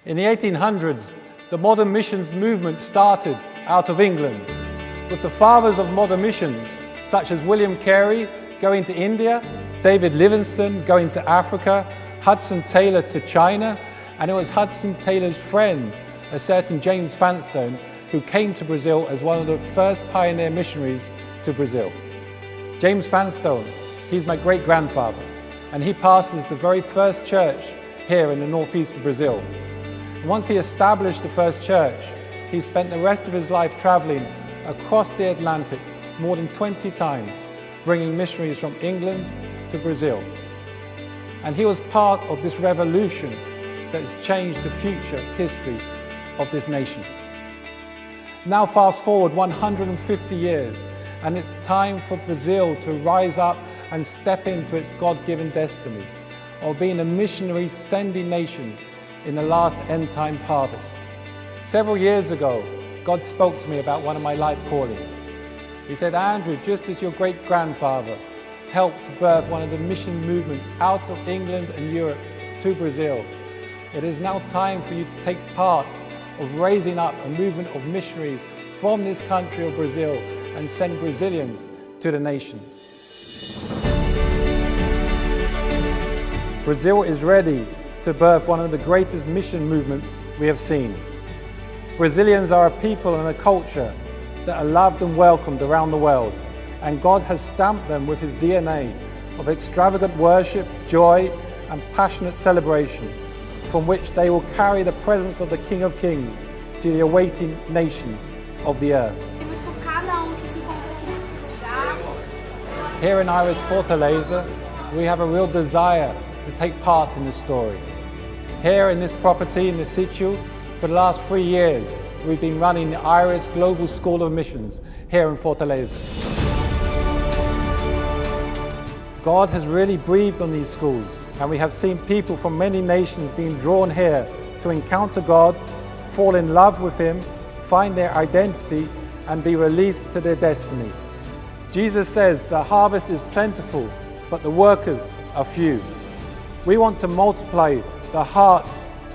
In the 1800s, the modern missions movement started out of England, with the fathers of modern missions, such as Willian Carey going to India, David Livingstone going to Africa, Hudson Taylor to China, and it was Hudson Taylor's friend, a certain James Fanstone, who came to Brazil as one of the first pioneer missionaries to Brazil. James Fanstone, he's my great-grandfather, and he pastors the very first church here in the northeast of Brazil. And once he established the first church, he spent the rest of his life traveling across the Atlantic more than 20 times, bringing missionaries from England to Brazil. And he was part of this revolution that has changed the future history of this nation. Now fast forward 150 years, and it's time for Brazil to rise up and step into its God-given destiny of being a missionary sending nation in the last end times harvest. Several years ago, God spoke to me about one of my life callings. He said, Andrew, just as your great-grandfather helped birth one of the mission movements out of England and Europe to Brazil, it is now time for you to take part of raising up a movement of missionaries from this country of Brazil and send Brazilians to the nation. Brazil is ready to birth one of the greatest mission movements we have seen. Brazilians are a people and a culture that are loved and welcomed around the world, and God has stamped them with His DNA of extravagant worship, joy, and passionate celebration, from which they will carry the presence of the King of Kings to the awaiting nations of the earth. Here in Iris Fortaleza, we have a real desire to take part in this story. Here in this property, in this situ, for the last 3 years, we've been running the Iris Global School of Missions here in Fortaleza. God has really breathed on these schools, and we have seen people from many nations being drawn here to encounter God, fall in love with Him, find their identity, and be released to their destiny. Jesus says the harvest is plentiful, but the workers are few. We want to multiply the heart,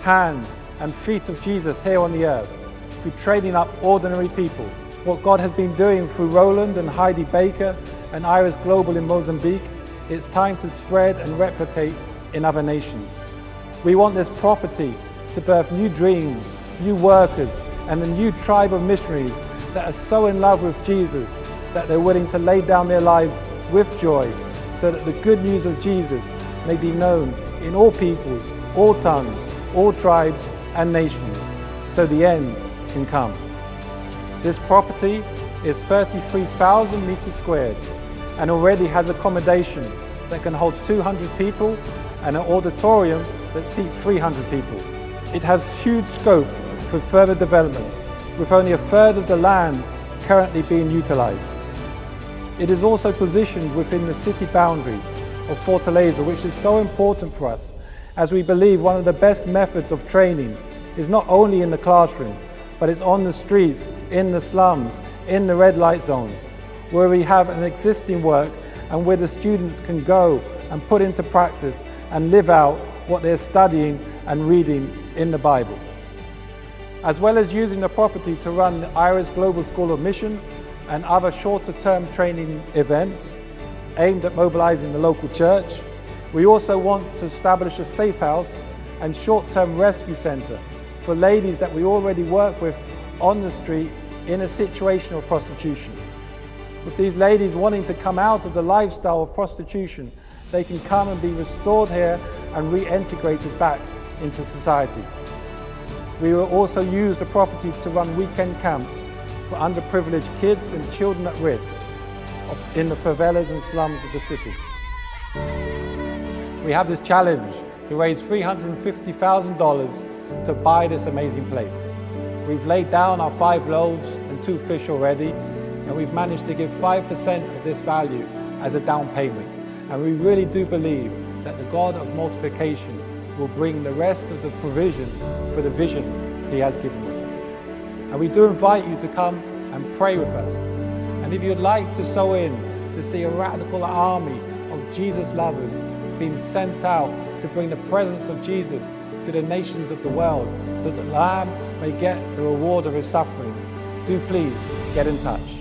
hands, and feet of Jesus here on the earth through training up ordinary people. What God has been doing through Roland and Heidi Baker and Iris Global in Mozambique, it's time to spread and replicate in other nations. We want this property to birth new dreams, new workers, and a new tribe of missionaries that are so in love with Jesus that they're willing to lay down their lives with joy so that the good news of Jesus may be known in all peoples, all tongues, all tribes and nations, so the end can come. This property is 33,000 meters squared and already has accommodation that can hold 200 people and an auditorium that seats 300 people. It has huge scope for further development, with only a third of the land currently being utilized. It is also positioned within the city boundaries of Fortaleza, which is so important for us, as we believe one of the best methods of training is not only in the classroom, but it's on the streets, in the slums, in the red light zones, where we have an existing work and where the students can go and put into practice and live out what they're studying and reading in the Bible. As well as using the property to run the Iris Global School of Mission and other shorter-term training events aimed at mobilizing the local church, we also want to establish a safe house and short-term rescue center for ladies that we already work with on the street in a situation of prostitution. With these ladies wanting to come out of the lifestyle of prostitution, they can come and be restored here and reintegrated back into society. We will also use the property to run weekend camps for underprivileged kids and children at risk in the favelas and slums of the city. We have this challenge to raise $350,000 to buy this amazing place. We've laid down our 5 loaves and 2 fish already, and we've managed to give 5% of this value as a down payment. And we really do believe that the God of multiplication will bring the rest of the provision for the vision He has given with us. And we do invite you to come and pray with us. And if you'd like to sow in to see a radical army of Jesus lovers being sent out to bring the presence of Jesus to the nations of the world so that the Lamb may get the reward of his sufferings. Do please get in touch.